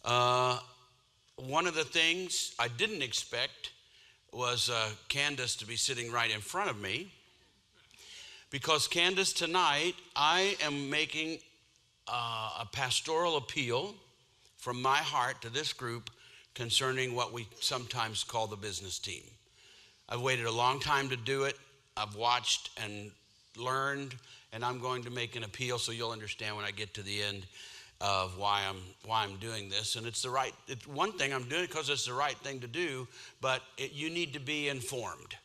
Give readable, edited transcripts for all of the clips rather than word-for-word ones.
One of the things I didn't expect was Candace to be sitting right in front of me, because Candace, tonight I am making a pastoral appeal from my heart to this group concerning what we sometimes call the business team. I've waited a long time to do it. I've watched and learned, and I'm going to make an appeal so you'll understand when I get to the end of why I'm doing this. And it's one thing I'm doing because it's the right thing to do, but you need to be informed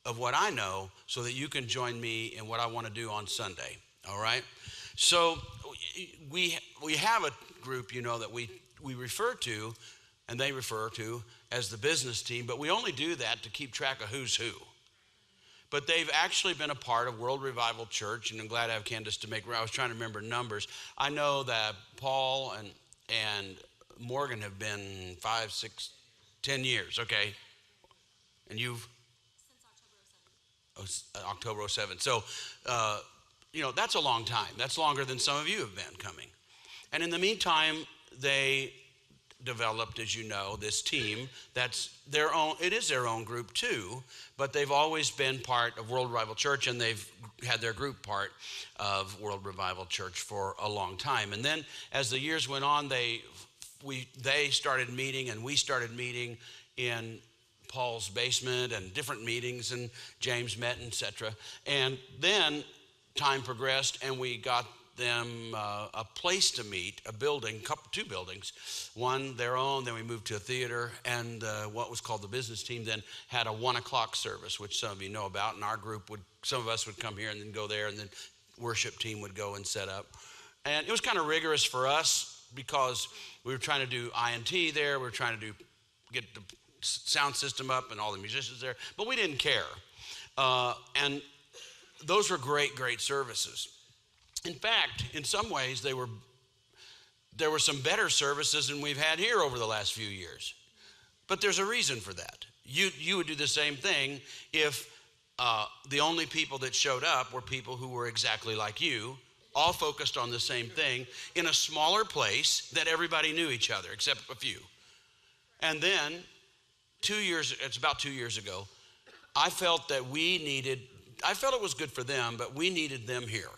of what I know so that you can join me in what I want to do on Sunday. All right? So we have a group, that we refer to, and they refer to as the business team, but we only do that to keep track of who's who. But they've actually been a part of World Revival Church, and I'm glad I have Candace to make. I was trying to remember numbers. I know that Paul and Morgan have been 5, 6, 10 years, okay? And you've? Since October 07. So, that's a long time. That's longer than some of you have been coming. And in the meantime, they developed, as you know, this team that's their own. It is their own group too, but they've always been part of World Revival Church, and they've had their group part of World Revival Church for a long time. And then as the years went on, they started meeting, and we started meeting in Paul's basement and different meetings, and James met, etc. And then time progressed, and we got them a place to meet, a building, two buildings, one their own, then we moved to a theater, and what was called the business team then had a 1 o'clock service, which some of you know about, and some of us would come here and then go there, and then worship team would go and set up. And it was kind of rigorous for us because we were trying to do INT there, we were trying to get the sound system up and all the musicians there, but we didn't care. And those were great services. In fact, in some ways, there were some better services than we've had here over the last few years. But there's a reason for that. You would do the same thing if the only people that showed up were people who were exactly like you, all focused on the same thing in a smaller place that everybody knew each other, except a few. And then it's about 2 years ago, I felt it was good for them, but we needed them here.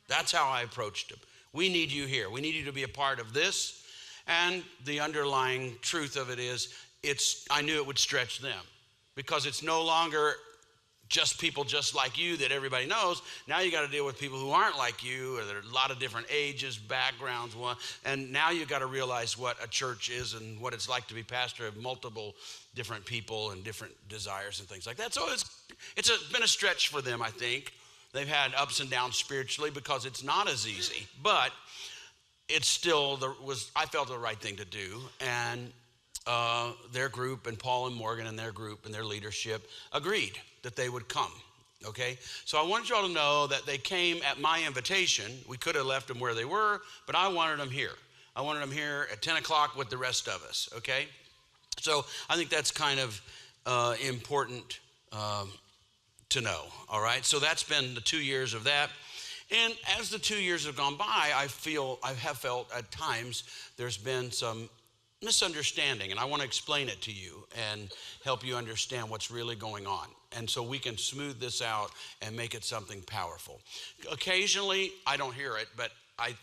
That's how I approached them. We need you here. We need you to be a part of this. And the underlying truth of it is, I knew it would stretch them, because it's no longer just people just like you that everybody knows. Now you got to deal with people who aren't like you, or there are a lot of different ages, backgrounds, and now you got to realize what a church is and what it's like to be pastor of multiple different people and different desires and things like that. So it's been a stretch for them, I think. They've had ups and downs spiritually because it's not as easy, but it's still I felt the right thing to do. And their group, and Paul and Morgan and their group and their leadership agreed that they would come, okay? So I wanted you all to know that they came at my invitation. We could have left them where they were, but I wanted them here. I wanted them here at 10 o'clock with the rest of us, okay? So I think that's kind of important to know, all right? So that's been the 2 years of that. And as the 2 years have gone by, I have felt at times there's been some misunderstanding, and I want to explain it to you and help you understand what's really going on, and so we can smooth this out and make it something powerful. Occasionally, I don't hear it, but I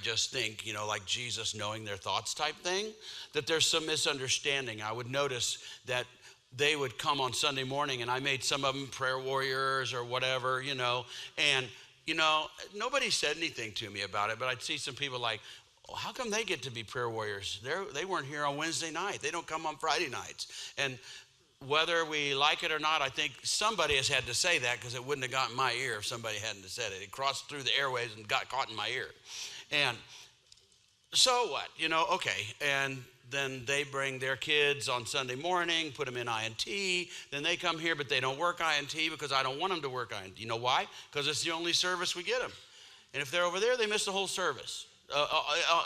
just think, like Jesus knowing their thoughts type thing, that there's some misunderstanding. I would notice that they would come on Sunday morning, and I made some of them prayer warriors or whatever, and, nobody said anything to me about it, but I'd see some people like, oh, how come they get to be prayer warriors? They weren't here on Wednesday night. They don't come on Friday nights. And whether we like it or not, I think somebody has had to say that, because it wouldn't have gotten my ear if somebody hadn't said it. It crossed through the airways and got caught in my ear. And so what? Okay. And then they bring their kids on Sunday morning, put them in INT. Then they come here, but they don't work INT because I don't want them to work INT. You know why? Because it's the only service we get them. And if they're over there, they miss the whole service,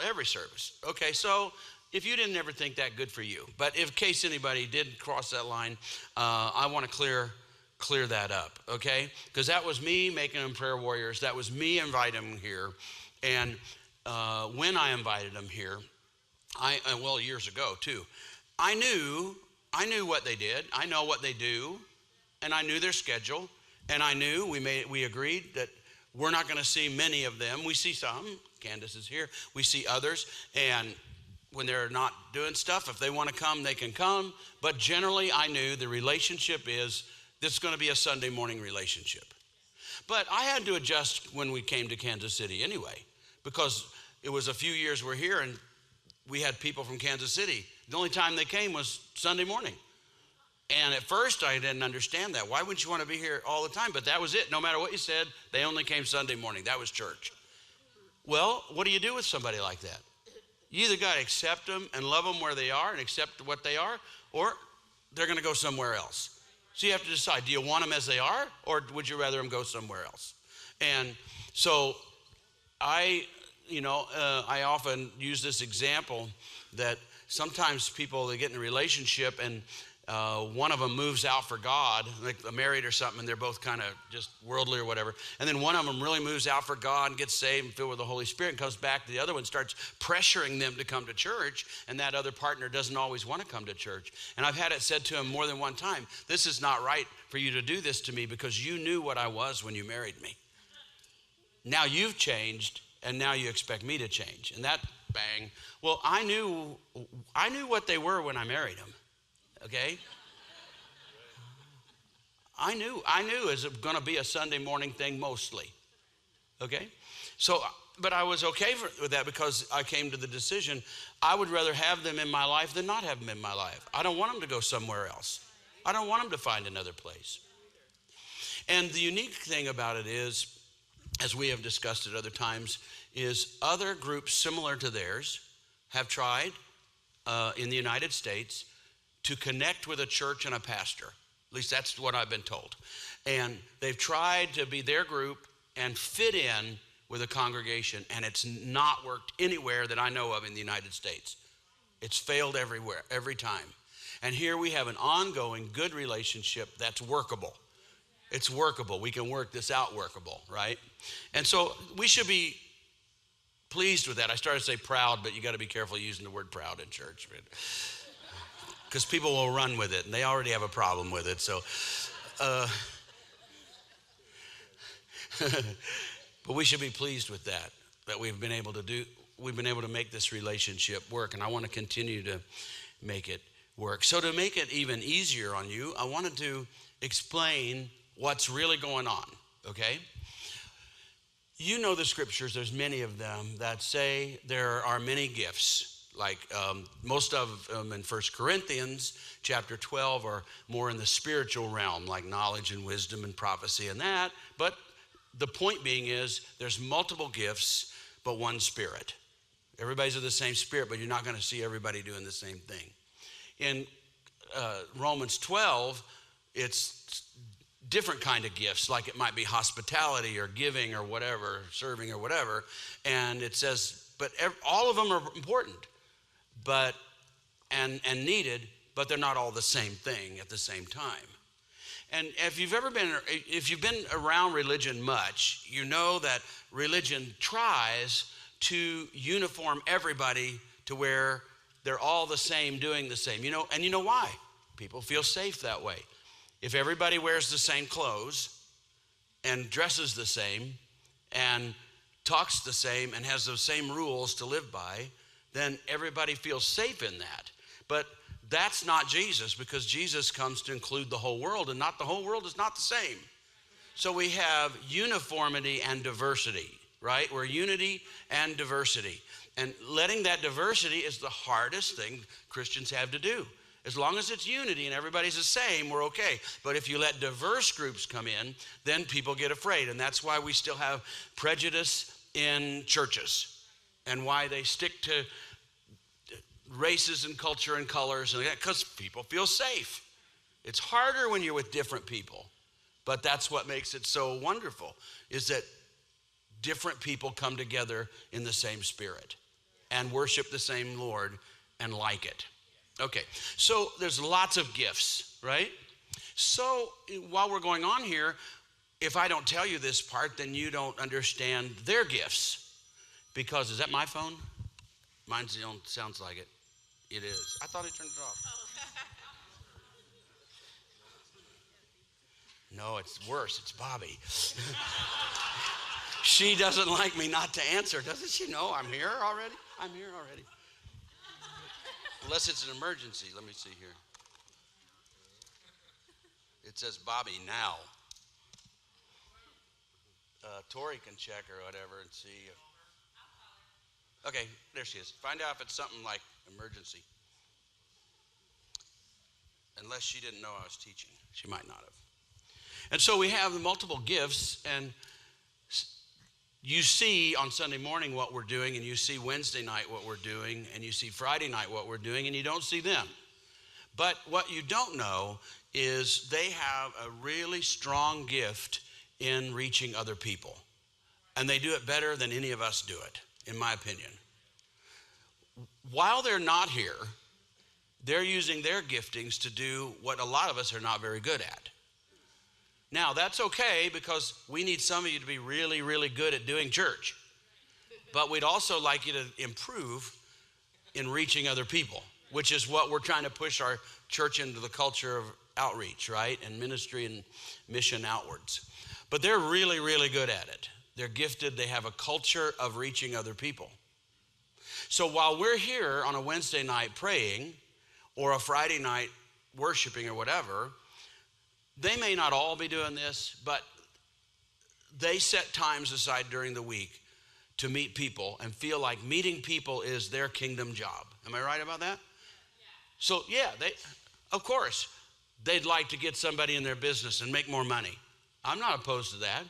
every service. Okay, so if you didn't ever think that, good for you. But in case anybody did cross that line, I want to clear that up, okay? Because that was me making them prayer warriors. That was me inviting them here. And when I invited them here, well, years ago too, I knew what they did. I know what they do, and I knew their schedule, and I knew we agreed that we're not going to see many of them. We see some. Candace is here. We see others, and when they're not doing stuff, if they want to come, they can come. But generally, I knew the relationship is this is going to be a Sunday morning relationship. But I had to adjust when we came to Kansas City anyway, because it was a few years we're here, and we had people from Kansas City. The only time they came was Sunday morning. And at first, I didn't understand that. Why wouldn't you want to be here all the time? But that was it. No matter what you said, they only came Sunday morning. That was church. Well, what do you do with somebody like that? You either got to accept them and love them where they are and accept what they are, or they're going to go somewhere else. So you have to decide, do you want them as they are, or would you rather them go somewhere else? And so I often use this example that sometimes people, they get in a relationship and one of them moves out for God, like they're married or something, and they're both kind of just worldly or whatever. And then one of them really moves out for God and gets saved and filled with the Holy Spirit and comes back to the other one, starts pressuring them to come to church, and that other partner doesn't always want to come to church. And I've had it said to him more than one time, this is not right for you to do this to me because you knew what I was when you married me. Now you've changed, and now you expect me to change. And that, bang. Well, I knew what they were when I married them. Okay? I knew it was going to be a Sunday morning thing mostly. Okay? So, but I was okay with that because I came to the decision I would rather have them in my life than not have them in my life. I don't want them to go somewhere else. I don't want them to find another place. And the unique thing about it is, as we have discussed at other times, is other groups similar to theirs have tried in the United States to connect with a church and a pastor. At least that's what I've been told. And they've tried to be their group and fit in with a congregation, and it's not worked anywhere that I know of in the United States. It's failed everywhere, every time. And here we have an ongoing good relationship that's workable. It's workable. We can work this out workable, right? And so we should be pleased with that. I started to say proud, but you got to be careful using the word proud in church, because people will run with it, and they already have a problem with it. So, but we should be pleased with that we've been able to make this relationship work, and I want to continue to make it work. So to make it even easier on you, I wanted to explain what's really going on, okay? You know the scriptures, there's many of them that say there are many gifts. Like most of them in 1 Corinthians chapter 12 are more in the spiritual realm, like knowledge and wisdom and prophecy and that. But the point being is there's multiple gifts, but one spirit. Everybody's of the same spirit, but you're not going to see everybody doing the same thing. In Romans 12, it's different kind of gifts, like it might be hospitality or giving or whatever, serving or whatever. And it says, but all of them are important. But and needed, but they're not all the same thing at the same time. And if you've been around religion much, you know that religion tries to uniform everybody to where they're all the same, doing the same. And you know why? People feel safe that way. If everybody wears the same clothes and dresses the same and talks the same and has those same rules to live by, then everybody feels safe in that. But that's not Jesus, because Jesus comes to include the whole world, and not the whole world is not the same. So we have uniformity and diversity, right? We're unity and diversity. And letting that diversity is the hardest thing Christians have to do. As long as it's unity and everybody's the same, we're okay. But if you let diverse groups come in, then people get afraid. And that's why we still have prejudice in churches, and why they stick to races and culture and colors, and because people feel safe. It's harder when you're with different people, but that's what makes it so wonderful, is that different people come together in the same spirit and worship the same Lord and like it. Okay, so there's lots of gifts, right? So while we're going on here, if I don't tell you this part, then you don't understand their gifts. Because, is that my phone? Mine's the only, sounds like it. It is. I thought I turned it off. No, it's worse. It's Bobby. She doesn't like me not to answer. Doesn't she know I'm here already? I'm here already. Unless it's an emergency. Let me see here. It says Bobby now. Tori can check or whatever and see. Okay, there she is. Find out if it's something like emergency. Unless she didn't know I was teaching. She might not have. And so we have the multiple gifts, and you see on Sunday morning what we're doing, and you see Wednesday night what we're doing, and you see Friday night what we're doing, and you don't see them. But what you don't know is they have a really strong gift in reaching other people. And they do it better than any of us do it, in my opinion. While they're not here, they're using their giftings to do what a lot of us are not very good at. Now, that's okay because we need some of you to be really, really good at doing church. But we'd also like you to improve in reaching other people, which is what we're trying to push our church into the culture of outreach, right? And ministry and mission outwards. But they're really, really good at it. They're gifted. They have a culture of reaching other people. So while we're here on a Wednesday night praying or a Friday night worshiping or whatever, they may not all be doing this, but they set times aside during the week to meet people and feel like meeting people is their kingdom job. Am I right about that? Yeah. So yeah, of course, they'd like to get somebody in their business and make more money. I'm not opposed to that.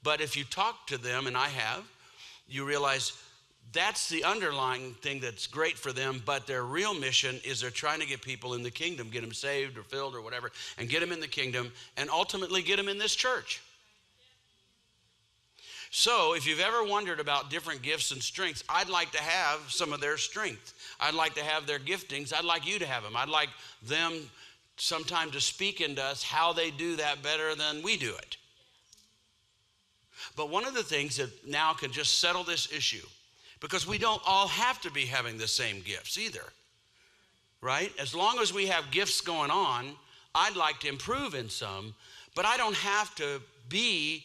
But if you talk to them, and I have, you realize that's the underlying thing that's great for them, but their real mission is they're trying to get people in the kingdom, get them saved or filled or whatever, and get them in the kingdom, and ultimately get them in this church. So if you've ever wondered about different gifts and strengths, I'd like to have some of their strength. I'd like to have their giftings. I'd like you to have them. I'd like them sometime to speak into us how they do that better than we do it. But one of the things that now can just settle this issue, because we don't all have to be having the same gifts either, right? As long as we have gifts going on, I'd like to improve in some, but I don't have to be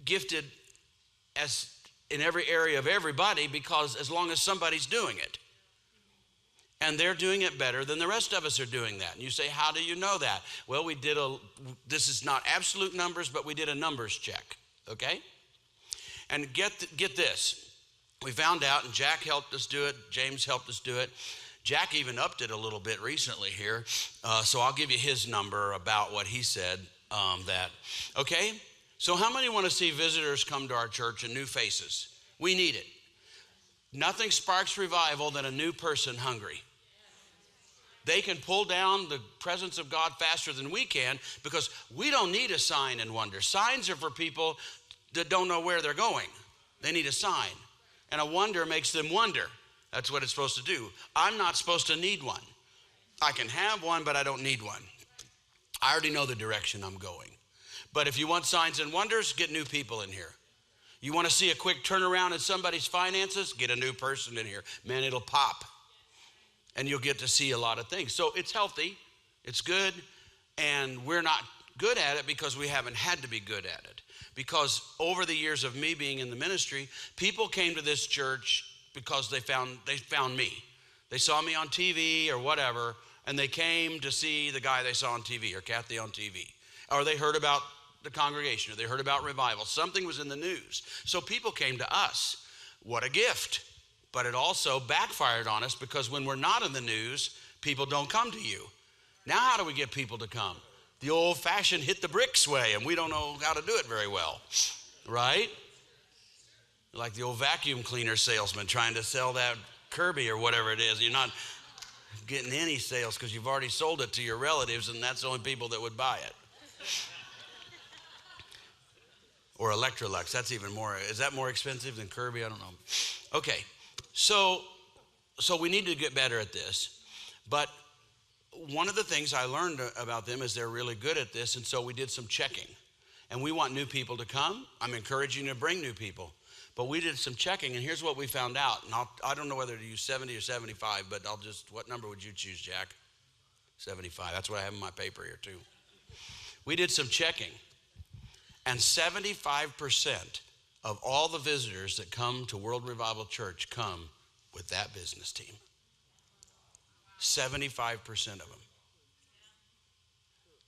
gifted as in every area of everybody, because as long as somebody's doing it, and they're doing it better than the rest of us are doing that. And you say, how do you know that? Well, this is not absolute numbers, but we did a numbers check, okay? And get this. We found out, and Jack helped us do it, James helped us do it. Jack even upped it a little bit recently here, so I'll give you his number about what he said. Okay? So how many want to see visitors come to our church and new faces? We need it. Nothing sparks revival than a new person hungry. They can pull down the presence of God faster than we can, because we don't need a sign and wonder. Signs are for people that don't know where they're going. They need a sign. And a wonder makes them wonder. That's what it's supposed to do. I'm not supposed to need one. I can have one, but I don't need one. I already know the direction I'm going. But if you want signs and wonders, get new people in here. You want to see a quick turnaround in somebody's finances, get a new person in here. Man, it'll pop. And you'll get to see a lot of things. So it's healthy, it's good, and we're not good at it because we haven't had to be good at it. Because over the years of me being in the ministry, people came to this church because they found me. They saw me on TV or whatever, and they came to see the guy they saw on TV or Kathy on TV. Or they heard about the congregation, or they heard about revival. Something was in the news. So people came to us. What a gift. But it also backfired on us, because when we're not in the news, people don't come to you. Now how do we get people to come? The old-fashioned hit the bricks way, and we don't know how to do it very well, right? Like the old vacuum cleaner salesman trying to sell that Kirby or whatever it is. You're not getting any sales because you've already sold it to your relatives, and that's the only people that would buy it. Or Electrolux, that's even more. Is that more expensive than Kirby? I don't know. Okay, so we need to get better at this. But one of the things I learned about them is they're really good at this, and so we did some checking. And we want new people to come. I'm encouraging you to bring new people. But we did some checking, and here's what we found out. And I don't know whether to use 70 or 75, but what number would you choose, Jack? 75. That's what I have in my paper here, too. We did some checking, and 75% of all the visitors that come to World Revival Church come with that business team. 75% of them.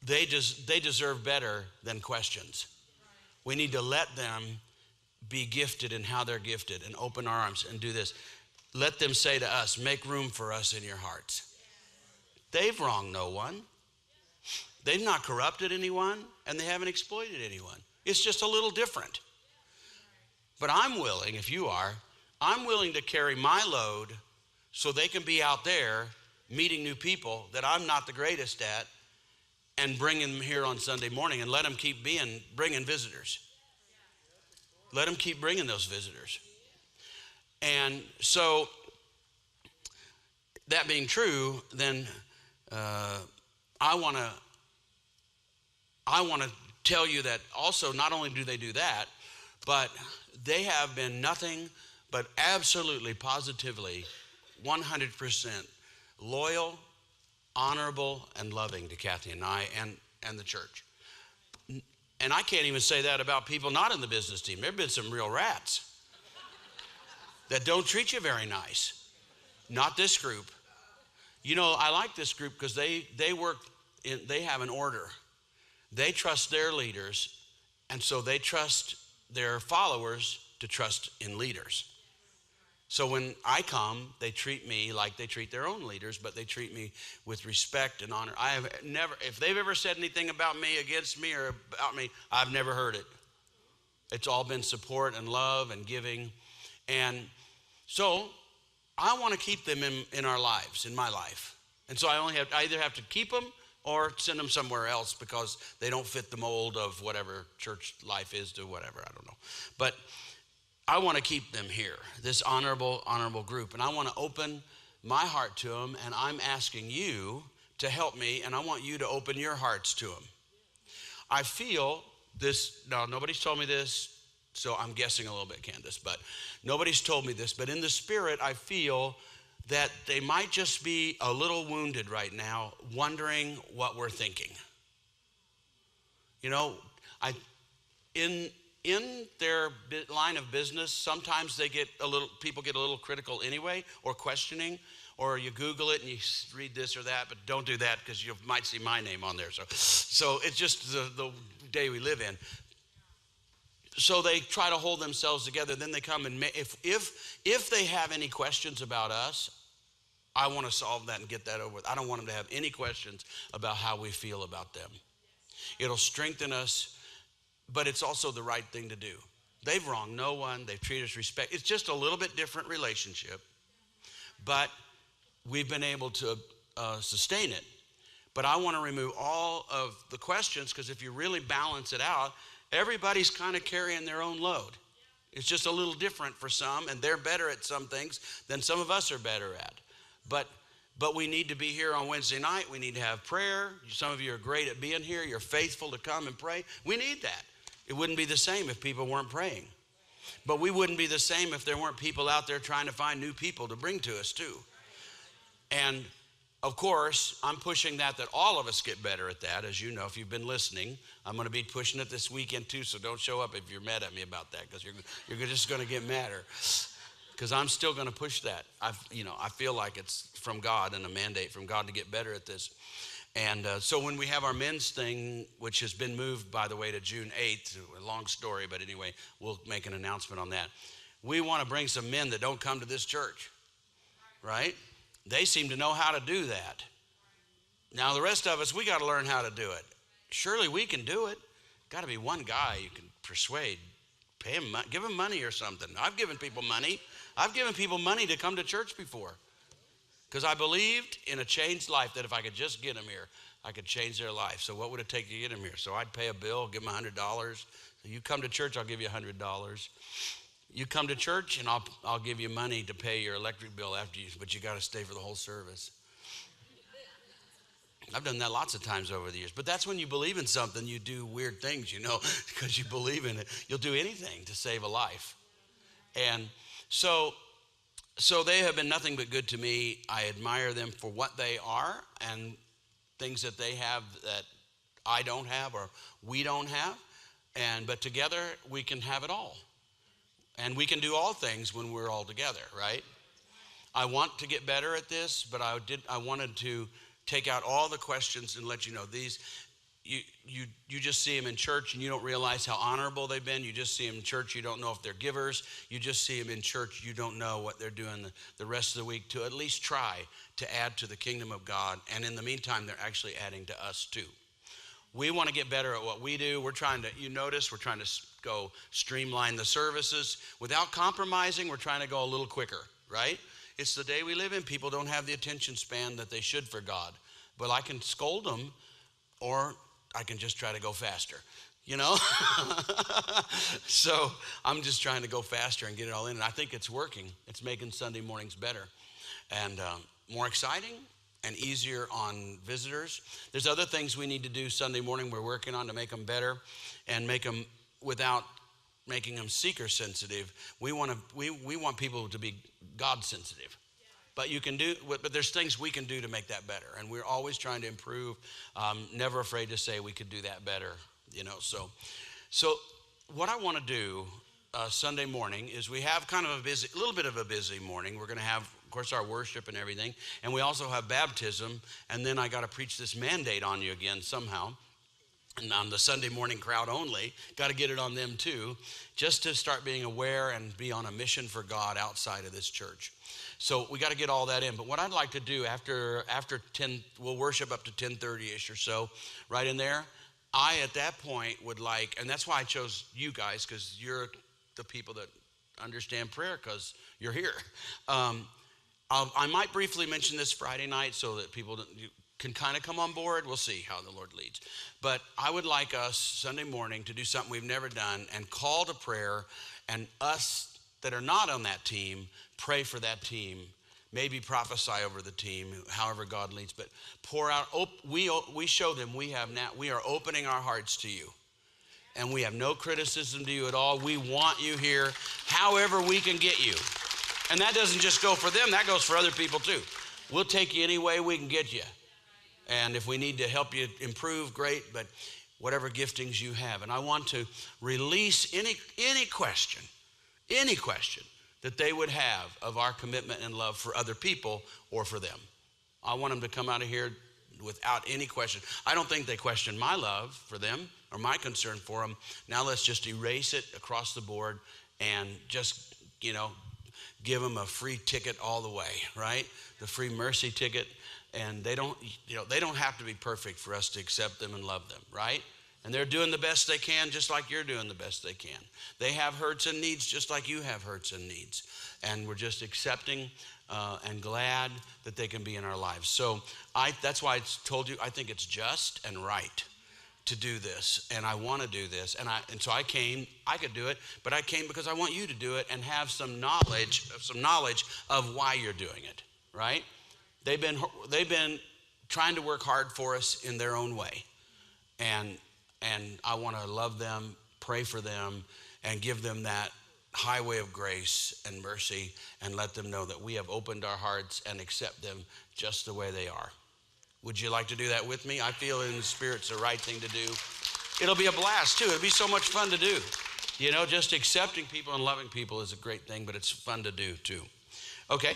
They deserve better than questions. We need to let them be gifted in how they're gifted and open our arms and do this. Let them say to us, make room for us in your hearts. They've wronged no one. They've not corrupted anyone, and they haven't exploited anyone. It's just a little different. But I'm willing, if you are, I'm willing to carry my load so they can be out there meeting new people that I'm not the greatest at and bring them here on Sunday morning and let them keep bringing visitors. Let them keep bringing those visitors. And so, that being true, then I want to tell you that also not only do they do that, but they have been nothing but absolutely, positively, 100% loyal, honorable, and loving to Kathy and I and the church. And I can't even say that about people not in the business team. There have been some real rats that don't treat you very nice. Not this group. You know, I like this group because they have an order. They trust their leaders, and so they trust their followers to trust in leaders. So when I come, they treat me like they treat their own leaders, but they treat me with respect and honor. I have never, if they've ever said anything about me, against me, or about me, I've never heard it. It's all been support and love and giving. And so I want to keep them in our lives, in my life. And so I either have to keep them or send them somewhere else because they don't fit the mold of whatever church life is to whatever, I don't know. But I want to keep them here, this honorable group. And I want to open my heart to them, and I'm asking you to help me, and I want you to open your hearts to them. I feel this, now nobody's told me this, so I'm guessing a little bit, Candace, but nobody's told me this, but in the spirit, I feel that they might just be a little wounded right now, wondering what we're thinking. You know, in their line of business, sometimes people get a little critical anyway, or questioning, or you Google it and you read this or that, but don't do that because you might see my name on there. So it's just the day we live in. So they try to hold themselves together. Then they come and if they have any questions about us, I want to solve that and get that over with. I don't want them to have any questions about how we feel about them. It'll strengthen us. But it's also the right thing to do. They've wronged no one. They've treated us with respect. It's just a little bit different relationship. But we've been able to sustain it. But I want to remove all of the questions because if you really balance it out, everybody's kind of carrying their own load. It's just a little different for some, and they're better at some things than some of us are better at. But we need to be here on Wednesday night. We need to have prayer. Some of you are great at being here. You're faithful to come and pray. We need that. It wouldn't be the same if people weren't praying. But we wouldn't be the same if there weren't people out there trying to find new people to bring to us too. And of course, I'm pushing that all of us get better at that. As you know, if you've been listening, I'm going to be pushing it this weekend too. So don't show up if you're mad at me about that because you're just going to get madder. Because I'm still going to push that. I feel like it's from God and a mandate from God to get better at this. And so when we have our men's thing, which has been moved, by the way, to June 8th, a long story, but anyway, we'll make an announcement on that. We want to bring some men that don't come to this church, right? They seem to know how to do that. Now, the rest of us, we got to learn how to do it. Surely we can do it. Got to be one guy you can persuade. Pay him, give him money or something. I've given people money. I've given people money to come to church before. Because I believed in a changed life that if I could just get them here, I could change their life. So what would it take to get them here? So I'd pay a bill, give them $100. So you come to church, I'll give you $100. You come to church and I'll give you money to pay your electric bill after you, but you got to stay for the whole service. I've done that lots of times over the years. But that's when you believe in something, you do weird things, because you believe in it. You'll do anything to save a life. And so they have been nothing but good to me. I admire them for what they are and things that they have that I don't have or we don't have. But together we can have it all. And we can do all things when we're all together, right? I want to get better at this, but I wanted to take out all the questions and let you know these. You just see them in church and you don't realize how honorable they've been. You just see them in church, you don't know if they're givers. You just see them in church, you don't know what they're doing the rest of the week to at least try to add to the kingdom of God. And in the meantime, they're actually adding to us too. We want to get better at what we do. We're trying to go streamline the services. Without compromising, we're trying to go a little quicker, right? It's the day we live in. People don't have the attention span that they should for God. But I can scold them, or I can just try to go faster, So I'm just trying to go faster and get it all in. And I think it's working. It's making Sunday mornings better and more exciting and easier on visitors. There's other things we need to do Sunday morning we're working on to make them better and make them without making them seeker sensitive. We want people to be God sensitive. But there's things we can do to make that better. And we're always trying to improve. Never afraid to say we could do that better, So what I want to do Sunday morning is we have kind of a little bit of a busy morning. We're going to have, of course, our worship and everything. And we also have baptism. And then I got to preach this mandate on you again somehow. And on the Sunday morning crowd only, got to get it on them too, just to start being aware and be on a mission for God outside of this church. So we got to get all that in. But what I'd like to do after 10, we'll worship up to 10:30-ish or so, right in there. I, at that point, would like, and that's why I chose you guys, because you're the people that understand prayer, because you're here. I might briefly mention this Friday night so that people can kind of come on board. We'll see how the Lord leads. But I would like us Sunday morning to do something we've never done and call to prayer, and us that are not on that team, pray for that team, maybe prophesy over the team, however God leads, but pour out, we show them we are opening our hearts to you. And we have no criticism to you at all. We want you here however we can get you. And that doesn't just go for them, that goes for other people too. We'll take you any way we can get you. And if we need to help you improve, great, but whatever giftings you have. And I want to release any question that they would have of our commitment and love for other people or for them. I want them to come out of here without any question. I don't think they question my love for them or my concern for them. Now let's just erase it across the board and just, give them a free ticket all the way, right? The free mercy ticket. And they don't have to be perfect for us to accept them and love them, right? And they're doing the best they can, just like you're doing the best they can. They have hurts and needs, just like you have hurts and needs. And we're just accepting and glad that they can be in our lives. So that's why I told you, I think it's just and right to do this. And I want to do this. And so I came, I could do it, but I came because I want you to do it and have some knowledge of why you're doing it, right? They've been trying to work hard for us in their own way. And I want to love them, pray for them, and give them that highway of grace and mercy and let them know that we have opened our hearts and accept them just the way they are. Would you like to do that with me? I feel in the Spirit's the right thing to do. It'll be a blast too. It'll be so much fun to do. Just accepting people and loving people is a great thing, but it's fun to do too. Okay.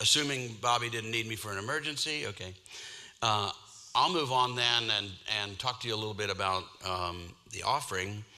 Assuming Bobby didn't need me for an emergency, okay. I'll move on then and talk to you a little bit about the offering.